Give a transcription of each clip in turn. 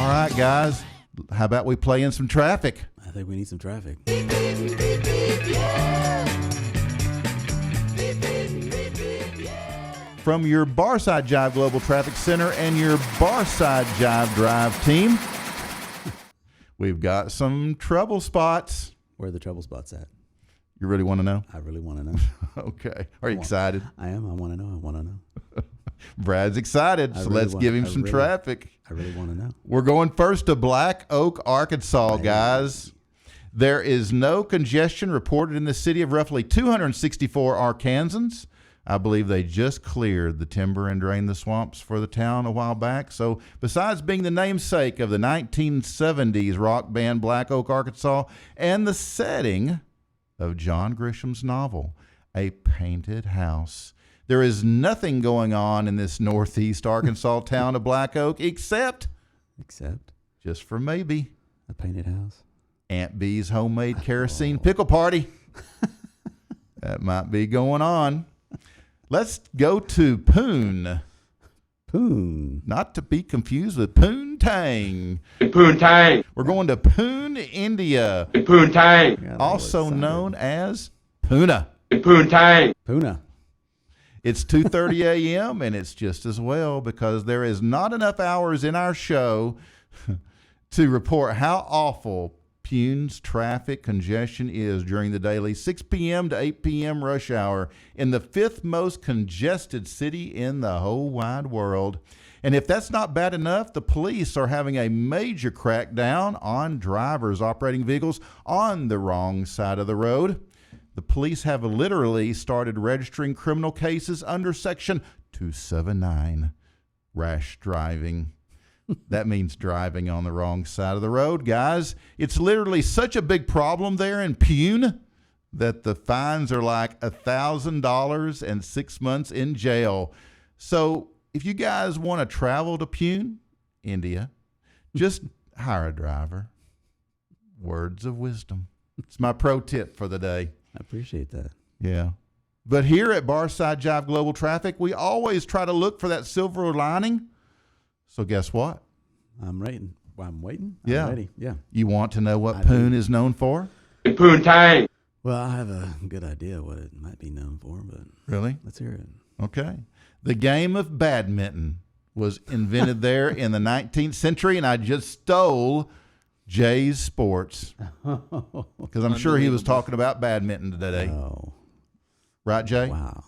All right, guys. How about we play in some traffic? I think we need some traffic. From your Barside Jive Global Traffic Center and your Barside Jive Drive team, we've got some trouble spots. Where are the trouble spots at? You really want to know? I really want to know. Okay. Are you excited? I am. I want to know. I want to know. Brad's excited, so let's give him some traffic. I really want to know. We're going first to Black Oak, Arkansas, guys. There is no congestion reported in the city of roughly 264 Arkansans. I believe they just cleared the timber and drained the swamps for the town a while back. So besides being the namesake of the 1970s rock band Black Oak, Arkansas, and the setting of John Grisham's novel, A Painted House, there is nothing going on in this northeast Arkansas town of Black Oak except, just for maybe, a painted house. Aunt Bee's homemade kerosene pickle party. That might be going on. Let's go to Poon. Poon. Not to be confused with Poontang. Poontang. We're going to Poon, India. Poontang. Also known as Pune. Poontang. Pune. It's 2:30 a.m. and it's just as well because there is not enough hours in our show to report how awful Pune's traffic congestion is during the daily 6 p.m. to 8 p.m. rush hour in the fifth most congested city in the whole wide world. And if that's not bad enough, the police are having a major crackdown on drivers operating vehicles on the wrong side of the road. The police have literally started registering criminal cases under Section 279, rash driving. That means driving on the wrong side of the road, guys. It's literally such a big problem there in Pune that the fines are like $1,000 and 6 months in jail. So if you guys want to travel to Pune, India, just hire a driver. Words of wisdom. It's my pro tip for the day. I appreciate that. Yeah. But here at Barside Jive Global Traffic, we always try to look for that silver lining. So guess what? I'm waiting. I'm waiting. Yeah. I'm ready. Yeah. You want to know what Poon is known for? Poontang. Well, I have a good idea what it might be known for, but Really? let's hear it. Okay. The game of badminton was invented there in the 19th century, and I just stole Jay's sports because I'm sure he was talking about badminton today. Oh. Right, Jay? Wow.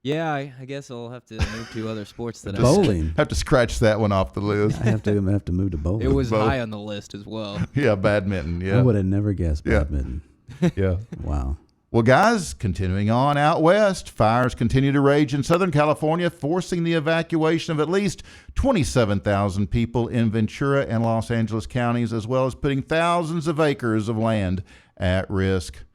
Yeah, I guess I'll have to move to other sports that Bowling. Have to scratch that one off the list. I have to move to bowling. It was Both. high on the list as well. Yeah, badminton. I Yeah. would have never guessed Yeah. badminton. Yeah. Wow. Well, guys, continuing on out west, fires continue to rage in Southern California, forcing the evacuation of at least 27,000 people in Ventura and Los Angeles counties, as well as putting thousands of acres of land at risk.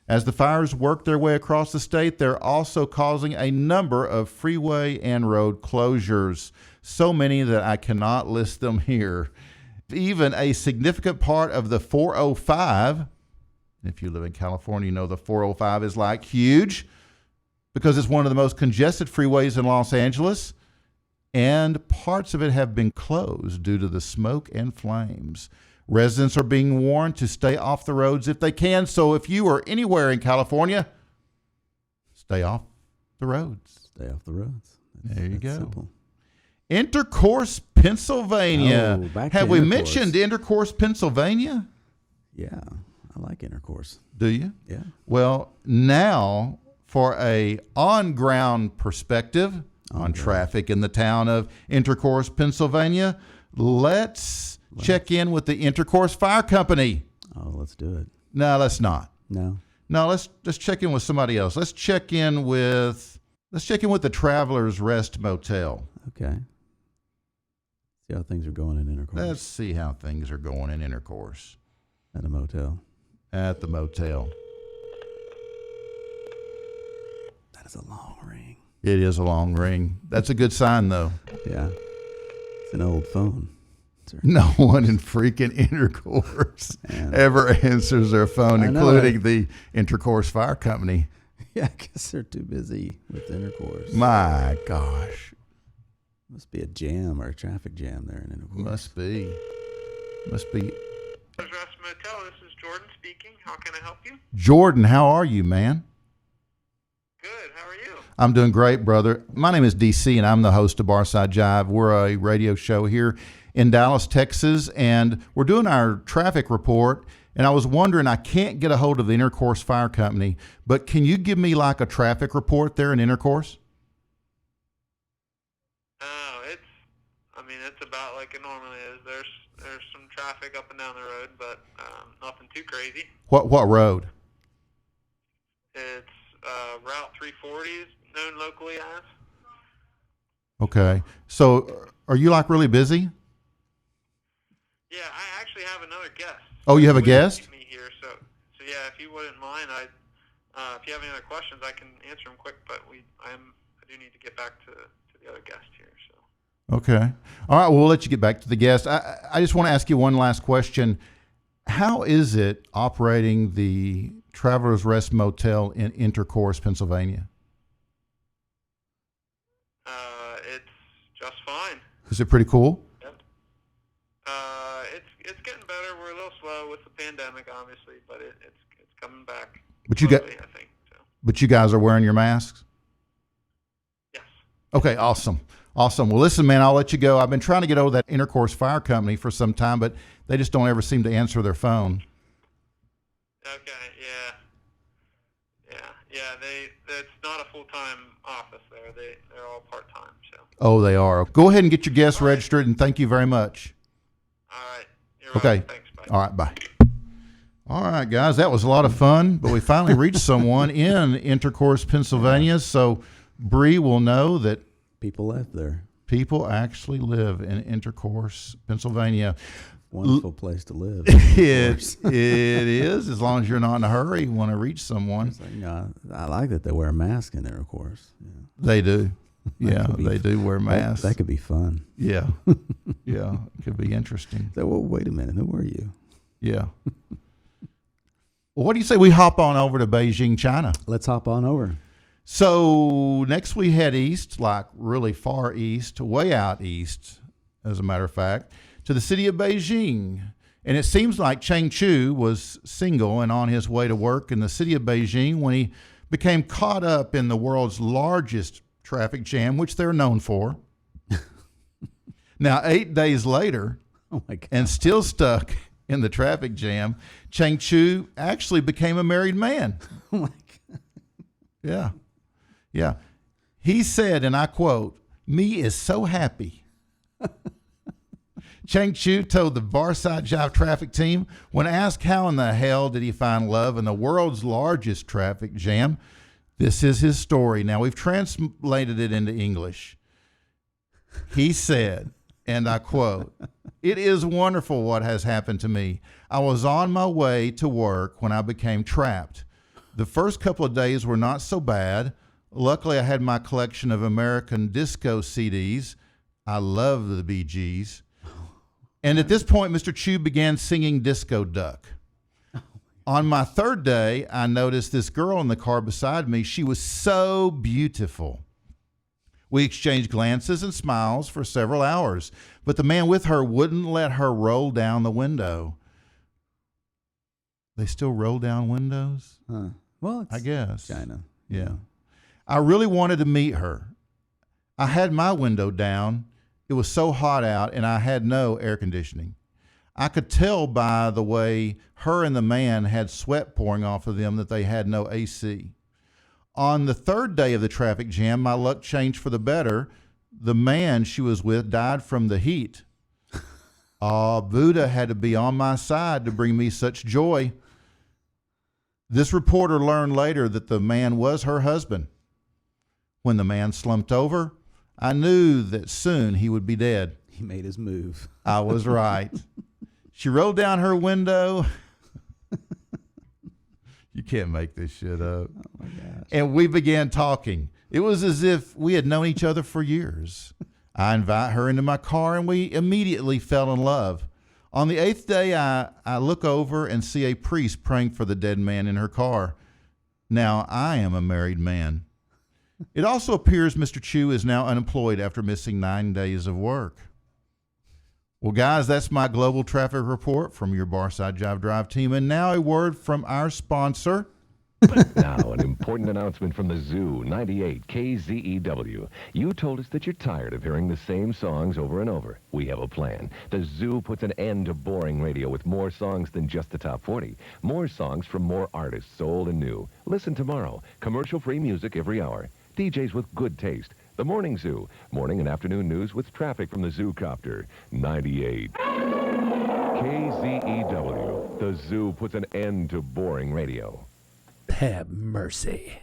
As the fires work their way across the state, they're also causing a number of freeway and road closures, so many that I cannot list them here. Even a significant part of the 405, if you live in California, you know the 405 is like huge because it's one of the most congested freeways in Los Angeles, and parts of it have been closed due to the smoke and flames. Residents are being warned to stay off the roads if they can. So if you are anywhere in California, stay off the roads. Stay off the roads. There you go. Simple. Intercourse, Pennsylvania. Oh, back to Have we Intercourse. mentioned Intercourse, Pennsylvania? Yeah. I like intercourse. Do you? Yeah. Well, now for a on-ground perspective on traffic in the town of Intercourse, Pennsylvania, let's check in with the Intercourse Fire Company. Oh, let's do it. No, let's not. No. No, let's check in with somebody else. Let's check in with the Travelers Rest Motel. Okay. See how things are going in intercourse. Let's see how things are going in Intercourse At a motel. at the motel. That is a long ring. It is a long ring. That's a good sign, though. Yeah. It's an old phone. No one in freaking Intercourse Man. ever answers their phone, I know. including the Intercourse Fire Company. Yeah, I guess they're too busy with intercourse. My gosh. Must be a jam or a traffic jam there in Intercourse. Must be. Rest Motel, this is Jordan speaking. How can I help you? Jordan, how are you, man? Good, how are you? I'm doing great, brother. My name is DC, and I'm the host of Barside Jive. We're a radio show here in Dallas, Texas, and we're doing our traffic report. And I was wondering, I can't get a hold of the Intercourse Fire Company, but can you give me like a traffic report there in Intercourse? Oh, it's about like it normally is. There's some traffic up and down the road, but nothing too crazy. What road? It's Route 340 is known locally as. Okay. So are you like really busy? Yeah, I actually have another guest. Oh, you have a Who guest? keep me here, so yeah, if you wouldn't mind, if you have any other questions, I can answer them quick. But I do need to get back to the other guest here. So. Okay. All right. Well, we'll let you get back to the guest. I just want to ask you one last question. How is it operating the Travelers Rest Motel in Intercourse, Pennsylvania? It's just fine. Is it pretty cool? Yep. It's getting better. We're a little slow with the pandemic, obviously, but it's coming back. But you slowly, got, I think so. but you guys are wearing your masks? Yes. Okay, awesome. Awesome. Well, listen, man, I'll let you go. I've been trying to get over that Intercourse Fire Company for some time, but they just don't ever seem to answer their phone. Okay. Yeah. It's not a full-time office there. They're all part-time. So. Oh, they are. Go ahead and get your guests registered, and thank you very much. All right. You're Okay. welcome. Thanks. Bye. All right, bye. All right, guys, that was a lot of fun, but we finally reached someone in Intercourse, Pennsylvania, so Bree will know that People left there. people actually live in Intercourse, Pennsylvania. Wonderful place to live. It is, as long as you're not in a hurry, you want to reach someone. It's like, I like that they wear a mask in there, of course. Yeah. They do. Yeah, could be- they do wear masks. That could be fun. Yeah. Yeah, it could be interesting. So, well, wait a minute. Who are you? Yeah. Well, what do you say we hop on over to Beijing, China? Let's hop on over. So next we head east, like really far east, way out east, as a matter of fact, to the city of Beijing. And it seems like Cheng Chu was single and on his way to work in the city of Beijing when he became caught up in the world's largest traffic jam, which they're known for. Now, 8 days later, Oh, my God. and still stuck in the traffic jam, Cheng Chu actually became a married man. Oh, my God. Yeah. Yeah. He said, and I quote, "Me is so happy." Cheng Chu told the Barside Jive traffic team when asked how in the hell did he find love in the world's largest traffic jam. This is his story. Now, we've translated it into English. He said, and I quote, "It is wonderful what has happened to me. I was on my way to work when I became trapped. The first couple of days were not so bad. Luckily, I had my collection of American disco CDs. I love the Bee Gees. And at this point, Mr. Chu began singing Disco Duck. On my third day, I noticed this girl in the car beside me. She was so beautiful. We exchanged glances and smiles for several hours, but the man with her wouldn't let her roll down the window." They still roll down windows? Huh. Well, it's I guess. China. Yeah. "I really wanted to meet her. I had my window down. It was so hot out and I had no air conditioning. I could tell by the way her and the man had sweat pouring off of them that they had no AC. On the third day of the traffic jam, my luck changed for the better. The man she was with died from the heat. Buddha had to be on my side to bring me such joy." This reporter learned later that the man was her husband. When the man slumped over, I knew that soon he would be dead. He made his move. I was right. She rolled down her window. You can't make this shit up. Oh, my gosh. And we began talking. It was as if we had known each other for years. I invite her into my car and we immediately fell in love. On the 8th day, I look over and see a priest praying for the dead man in her car. Now I am a married man. It also appears Mr. Chu is now unemployed after missing 9 days of work. Well, guys, that's my global traffic report from your Barside Jive Drive team. And now a word from our sponsor. Now, an important announcement from the Zoo 98 KZEW. You told us that you're tired of hearing the same songs over and over. We have a plan. The Zoo puts an end to boring radio with more songs than just the top 40. More songs from more artists, old and new. Listen tomorrow. Commercial-free music every hour. DJs with good taste. The Morning Zoo. Morning and afternoon news with traffic from the Zoocopter. 98 KZEW. The Zoo puts an end to boring radio. Have mercy.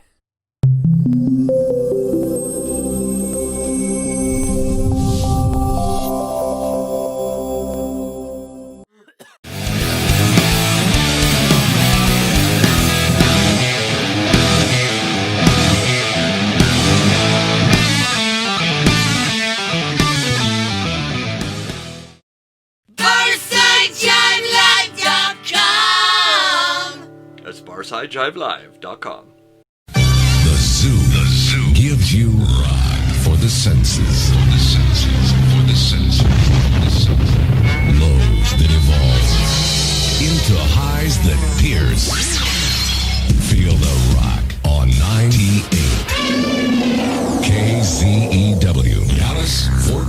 That's BarsideJiveLive.com. The Zoo gives you rock for the senses. Lows that evolve into highs that pierce. Feel the rock on 98 KZEW. Dallas, Fort